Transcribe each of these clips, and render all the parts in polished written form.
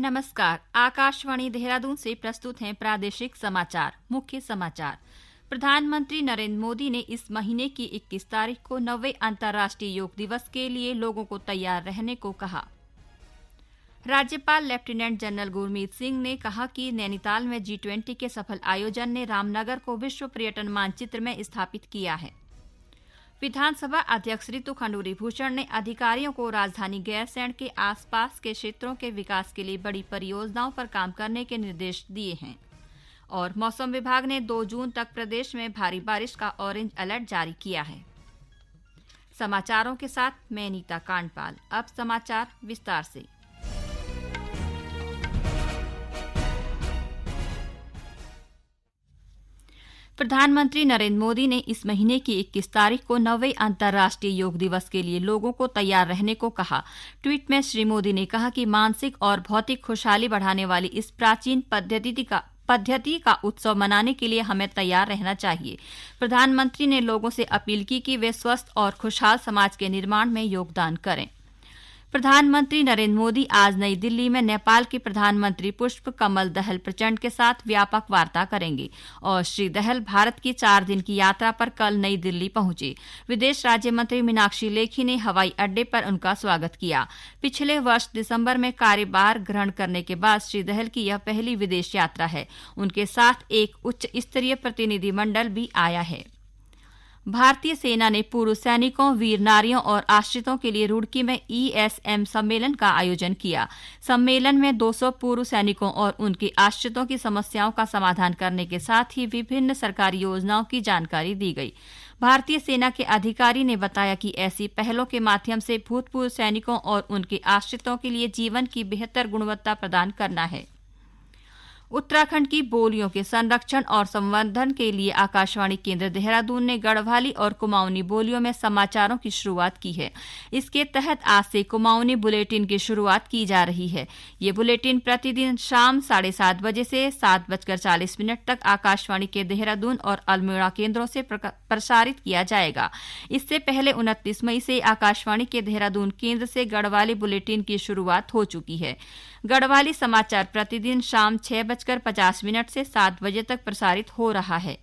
नमस्कार। आकाशवाणी देहरादून से प्रस्तुत हैं प्रादेशिक समाचार। मुख्य समाचार। प्रधानमंत्री नरेंद्र मोदी ने इस महीने की 21 तारीख को 9वें अंतर्राष्ट्रीय योग दिवस के लिए लोगों को तैयार रहने को कहा। राज्यपाल लेफ्टिनेंट जनरल गुरमीत सिंह ने कहा कि नैनीताल में G20 के सफल आयोजन ने रामनगर को विश्व पर्यटन मानचित्र में स्थापित किया है। विधानसभा अध्यक्ष ऋतु खंडूरी भूषण ने अधिकारियों को राजधानी गैरसैंण के आसपास के क्षेत्रों के विकास के लिए बड़ी परियोजनाओं पर काम करने के निर्देश दिए हैं। और मौसम विभाग ने 2 जून तक प्रदेश में भारी बारिश का ऑरेंज अलर्ट जारी किया है। समाचारों के साथ मैं नीता कांडपाल। अब समाचार विस्तार से। प्रधानमंत्री नरेंद्र मोदी ने इस महीने की 21 तारीख को 9वें अंतर्राष्ट्रीय योग दिवस के लिए लोगों को तैयार रहने को कहा। ट्वीट में श्री मोदी ने कहा कि मानसिक और भौतिक खुशहाली बढ़ाने वाली इस प्राचीन पद्धति का उत्सव मनाने के लिए हमें तैयार रहना चाहिए। प्रधानमंत्री ने लोगों से अपील की कि वे स्वस्थ और खुशहाल समाज के निर्माण में योगदान करें। प्रधानमंत्री नरेंद्र मोदी आज नई दिल्ली में नेपाल के प्रधानमंत्री पुष्प कमल दहल प्रचंड के साथ व्यापक वार्ता करेंगे और श्री दहल भारत की 4 दिन की यात्रा पर कल नई दिल्ली पहुंचे। विदेश राज्य मंत्री मीनाक्षी लेखी ने हवाई अड्डे पर उनका स्वागत किया। पिछले वर्ष दिसंबर में कार्यभार ग्रहण करने के बाद श्री दहल की यह पहली विदेश यात्रा है। उनके साथ एक उच्च स्तरीय प्रतिनिधिमंडल भी आया है। भारतीय सेना ने पूर्व सैनिकों, वीर नारियों और आश्रितों के लिए रुड़की में ESM सम्मेलन का आयोजन किया। सम्मेलन में 200 पूर्व सैनिकों और उनके आश्रितों की समस्याओं का समाधान करने के साथ ही विभिन्न सरकारी योजनाओं की जानकारी दी गई। भारतीय सेना के अधिकारी ने बताया कि ऐसी पहलों के माध्यम से भूतपूर्व सैनिकों और उनके आश्रितों के लिए जीवन की बेहतर गुणवत्ता प्रदान करना है। उत्तराखंड की बोलियों के संरक्षण और संवर्धन के लिए आकाशवाणी केंद्र देहरादून ने गढ़वाली और कुमाऊनी बोलियों में समाचारों की शुरुआत की है। इसके तहत आज से कुमाऊनी बुलेटिन की शुरुआत की जा रही है। ये बुलेटिन प्रतिदिन शाम 7:30 बजे से 7:40 तक आकाशवाणी के देहरादून और अल्मोड़ा केंद्रों से प्रसारित किया जाएगा। इससे पहले 29 मई से आकाशवाणी के देहरादून केंद्र से गढ़वाली बुलेटिन की शुरुआत हो चुकी है। गढ़वाली समाचार प्रतिदिन शाम 6:50 से 7 बजे तक प्रसारित हो रहा है।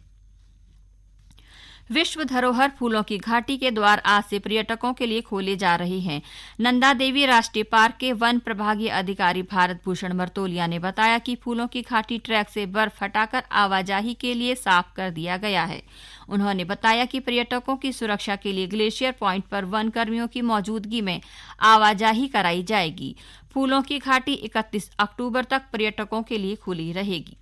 विश्व धरोहर फूलों की घाटी के द्वार आज से पर्यटकों के लिए खोले जा रहे हैं। नंदा देवी राष्ट्रीय पार्क के वन प्रभागीय अधिकारी भारत भूषण मर्तोलिया ने बताया कि फूलों की घाटी ट्रैक से बर्फ हटाकर आवाजाही के लिए साफ कर दिया गया है। उन्होंने बताया कि पर्यटकों की सुरक्षा के लिए ग्लेशियर पॉइंट पर वन कर्मियों की मौजूदगी में आवाजाही कराई जाएगी। फूलों की घाटी 31 अक्टूबर तक पर्यटकों के लिए खुली रहेगी।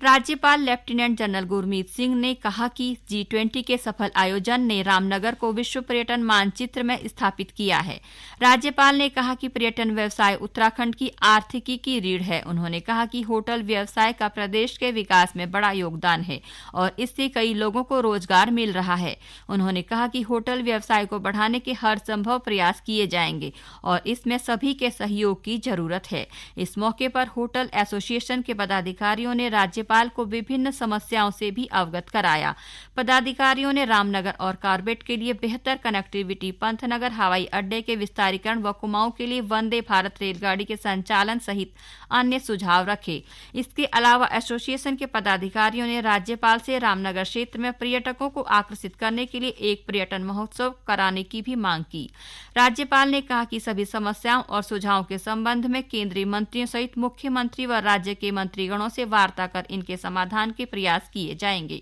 राज्यपाल लेफ्टिनेंट जनरल गुरमीत सिंह ने कहा कि G20 के सफल आयोजन ने रामनगर को विश्व पर्यटन मानचित्र में स्थापित किया है। राज्यपाल ने कहा कि पर्यटन व्यवसाय उत्तराखंड की आर्थिकी की रीढ़ है। उन्होंने कहा कि होटल व्यवसाय का प्रदेश के विकास में बड़ा योगदान है और इससे कई लोगों को रोजगार मिल रहा है। उन्होंने कहा कि होटल व्यवसाय को बढ़ाने के हर संभव प्रयास किए जाएंगे और इसमें सभी के सहयोग की जरूरत है। इस मौके पर होटल एसोसिएशन के पदाधिकारियों ने राज्यपाल को विभिन्न समस्याओं से भी अवगत कराया। पदाधिकारियों ने रामनगर और कार्बेट के लिए बेहतर कनेक्टिविटी, पंतनगर हवाई अड्डे के विस्तारीकरण व कुमाऊं के लिए वंदे भारत रेलगाड़ी के संचालन सहित अन्य सुझाव रखे। इसके अलावा एसोसिएशन के पदाधिकारियों ने राज्यपाल से रामनगर क्षेत्र में पर्यटकों को आकर्षित करने के लिए एक पर्यटन महोत्सव कराने की भी मांग की। राज्यपाल ने कहा कि सभी समस्याओं और सुझावों के संबंध में केंद्रीय मंत्रियों सहित मुख्यमंत्री व राज्य के मंत्रीगणों से वार्ता कर इनके समाधान के प्रयास किए जाएंगे।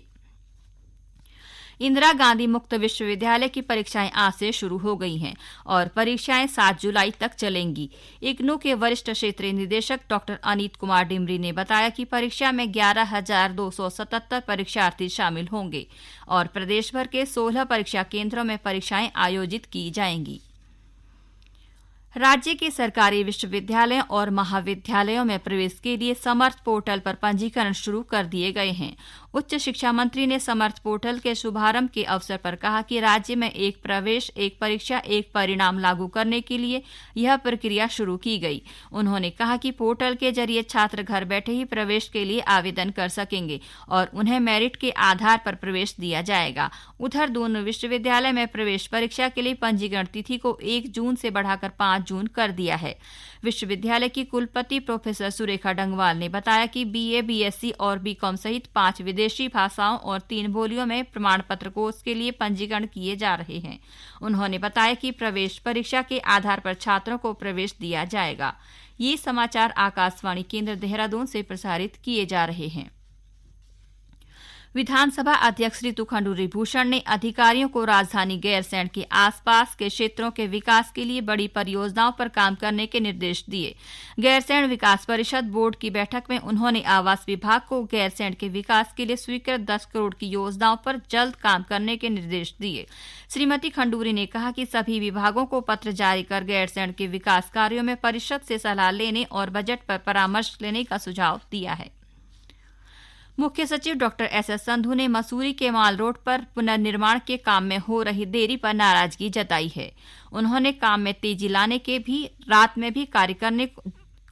इंदिरा गांधी मुक्त विश्वविद्यालय की परीक्षाएं आज से शुरू हो गई हैं और परीक्षाएं 7 जुलाई तक चलेंगी। इग्नू के वरिष्ठ क्षेत्रीय निदेशक डॉक्टर अनीत कुमार डिमरी ने बताया कि परीक्षा में 11,277 परीक्षार्थी शामिल होंगे और प्रदेश भर के 16 परीक्षा केंद्रों में परीक्षाएं आयोजित की जाएंगी। राज्य के सरकारी विश्वविद्यालयों और महाविद्यालयों में प्रवेश के लिए समर्थ पोर्टल पर पंजीकरण शुरू कर दिए गए हैं। उच्च शिक्षा मंत्री ने समर्थ पोर्टल के शुभारंभ के अवसर पर कहा कि राज्य में एक प्रवेश, एक परीक्षा, एक परिणाम लागू करने के लिए यह प्रक्रिया शुरू की गई। उन्होंने कहा कि पोर्टल के जरिए छात्र घर बैठे ही प्रवेश के लिए आवेदन कर सकेंगे और उन्हें मेरिट के आधार पर प्रवेश दिया जाएगा। उधर दोनों विश्वविद्यालय में प्रवेश परीक्षा के लिए पंजीकरण तिथि को 1 जून से बढ़ाकर 5 जून कर दिया है। विश्वविद्यालय की कुलपति प्रोफेसर सुरेखा डंगवाल ने बताया कि BA, BSc और BCom सहित 5 विदेशी भाषाओं और 3 बोलियों में प्रमाण पत्र कोर्स के लिए पंजीकरण किए जा रहे हैं। उन्होंने बताया कि प्रवेश परीक्षा के आधार पर छात्रों को प्रवेश दिया जाएगा। ये समाचार आकाशवाणी केंद्र देहरादून से प्रसारित किए जा रहे हैं। विधानसभा अध्यक्ष ऋतु खंडूरी भूषण ने अधिकारियों को राजधानी गैरसैंण के आसपास के क्षेत्रों के विकास के लिए बड़ी परियोजनाओं पर काम करने के निर्देश दिए। गैरसैंण विकास परिषद बोर्ड की बैठक में उन्होंने आवास विभाग को गैरसैंण के विकास के लिए स्वीकृत 10 करोड़ की योजनाओं पर जल्द काम करने के निर्देश दिए। श्रीमती खंडूरी ने कहा कि सभी विभागों को पत्र जारी कर गैरसैंण के विकास कार्यों में परिषद से सलाह लेने और बजट पर परामर्श लेने का सुझाव दिया है। मुख्य सचिव डॉक्टर SS संधू ने मसूरी के माल रोड पर पुनर्निर्माण के काम में हो रही देरी पर नाराजगी जताई है। उन्होंने काम में तेजी लाने के भी रात में भी कार्य करने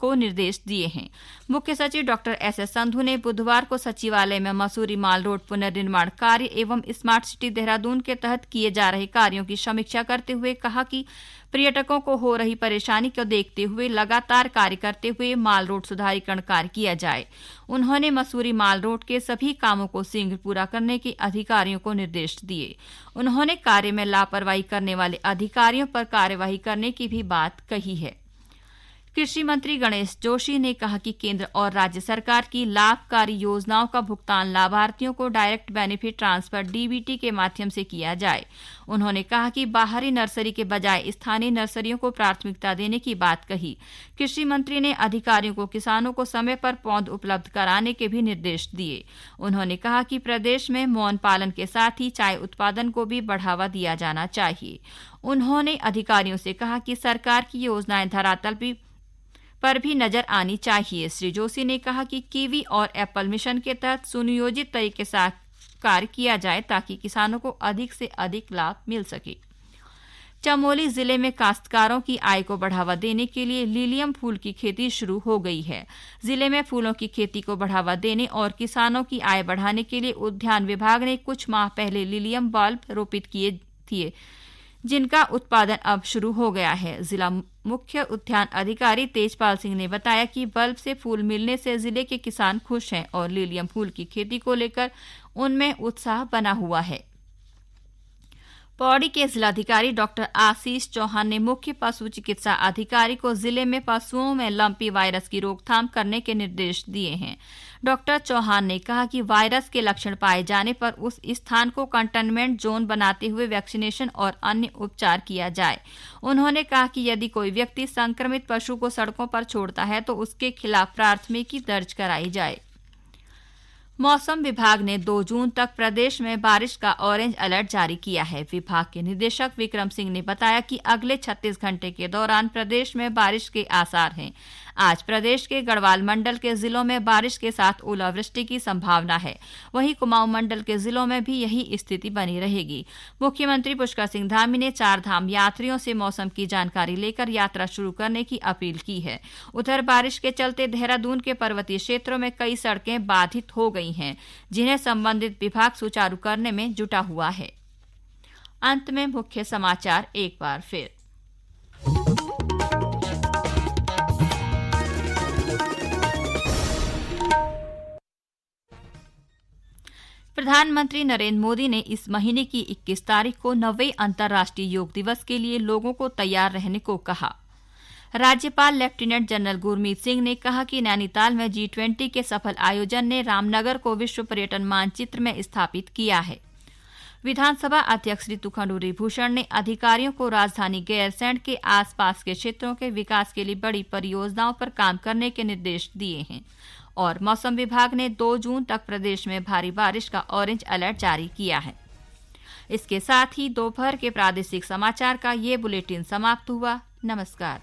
को निर्देश दिए हैं। मुख्य सचिव डॉक्टर SS संधू ने बुधवार को सचिवालय में मसूरी माल रोड पुनर्निर्माण कार्य एवं स्मार्ट सिटी देहरादून के तहत किए जा रहे कार्यों की समीक्षा करते हुए कहा कि पर्यटकों को हो रही परेशानी को देखते हुए लगातार कार्य करते हुए माल रोड सुधारीकरण कार्य किया जाए। उन्होंने मसूरी माल रोड के सभी कामों को शीघ्र पूरा करने के अधिकारियों को निर्देश दिए। उन्होंने कार्य में लापरवाही करने वाले अधिकारियों पर कार्यवाही करने की भी बात कही है। कृषि मंत्री गणेश जोशी ने कहा कि केंद्र और राज्य सरकार की लाभकारी योजनाओं का भुगतान लाभार्थियों को डायरेक्ट बेनिफिट ट्रांसफर DBT के माध्यम से किया जाए। उन्होंने कहा कि बाहरी नर्सरी के बजाय स्थानीय नर्सरियों को प्राथमिकता देने की बात कही। कृषि मंत्री ने अधिकारियों को किसानों को समय पर पौध उपलब्ध कराने के भी निर्देश दिए। उन्होंने कहा कि प्रदेश में मौन पालन के साथ ही चाय उत्पादन को भी बढ़ावा दिया जाना चाहिए। उन्होंने अधिकारियों से कहा कि सरकार की योजनाएं धरातल पर भी नजर आनी चाहिए। श्री जोशी ने कहा कि कीवी और एप्पल मिशन के तहत सुनियोजित तरीके से कार्य किया जाए ताकि किसानों को अधिक से अधिक लाभ मिल सके। चमोली जिले में काश्तकारों की आय को बढ़ावा देने के लिए लिलियम फूल की खेती शुरू हो गई है। जिले में फूलों की खेती को बढ़ावा देने और किसानों की आय बढ़ाने के लिए उद्यान विभाग ने कुछ माह पहले लिलियम बल्ब रोपित किए थे, जिनका उत्पादन अब शुरू हो गया है। जिला मुख्य उद्यान अधिकारी तेजपाल सिंह ने बताया कि बल्ब से फूल मिलने से जिले के किसान खुश हैं और लिलियम फूल की खेती को लेकर उनमें उत्साह बना हुआ है। पौड़ी के जिलाधिकारी डॉक्टर आशीष चौहान ने मुख्य पशु चिकित्सा अधिकारी को जिले में पशुओं में लंपी वायरस की रोकथाम करने के निर्देश दिए हैं। डॉक्टर चौहान ने कहा कि वायरस के लक्षण पाए जाने पर उस स्थान को कंटेनमेंट जोन बनाते हुए वैक्सीनेशन और अन्य उपचार किया जाए। उन्होंने कहा कि यदि कोई व्यक्ति संक्रमित पशु को सड़कों पर छोड़ता है तो उसके खिलाफ प्राथमिकी दर्ज कराई जाए। मौसम विभाग ने 2 जून तक प्रदेश में बारिश का ऑरेंज अलर्ट जारी किया है। विभाग के निदेशक विक्रम सिंह ने बताया कि अगले 36 घंटे के दौरान प्रदेश में बारिश के आसार हैं। आज प्रदेश के गढ़वाल मंडल के जिलों में बारिश के साथ ओलावृष्टि की संभावना है। वहीं कुमाऊं मंडल के जिलों में भी यही स्थिति बनी रहेगी। मुख्यमंत्री पुष्कर सिंह धामी ने 4 धाम यात्रियों से मौसम की जानकारी लेकर यात्रा शुरू करने की अपील की है। उधर बारिश के चलते देहरादून के पर्वतीय क्षेत्रों में कई सड़कें बाधित हो गई हैं, जिन्हें संबंधित विभाग सुचारू करने में जुटा हुआ है। अंत में मुख्य समाचार एक बार फिर। प्रधानमंत्री नरेंद्र मोदी ने इस महीने की 21 तारीख को 9वें अंतर्राष्ट्रीय योग दिवस के लिए लोगों को तैयार रहने को कहा। राज्यपाल लेफ्टिनेंट जनरल गुरमीत सिंह ने कहा कि नैनीताल में G20 के सफल आयोजन ने रामनगर को विश्व पर्यटन मानचित्र में स्थापित किया है। विधानसभा अध्यक्ष ऋतु खंडूरी भूषण ने अधिकारियों को राजधानी गैरसैंण के आसपास के क्षेत्रों के विकास के लिए बड़ी परियोजनाओं पर काम करने के निर्देश दिए हैं। और मौसम विभाग ने 2 जून तक प्रदेश में भारी बारिश का ऑरेंज अलर्ट जारी किया है। इसके साथ ही दोपहर के प्रादेशिक समाचार का ये बुलेटिन समाप्त हुआ। नमस्कार।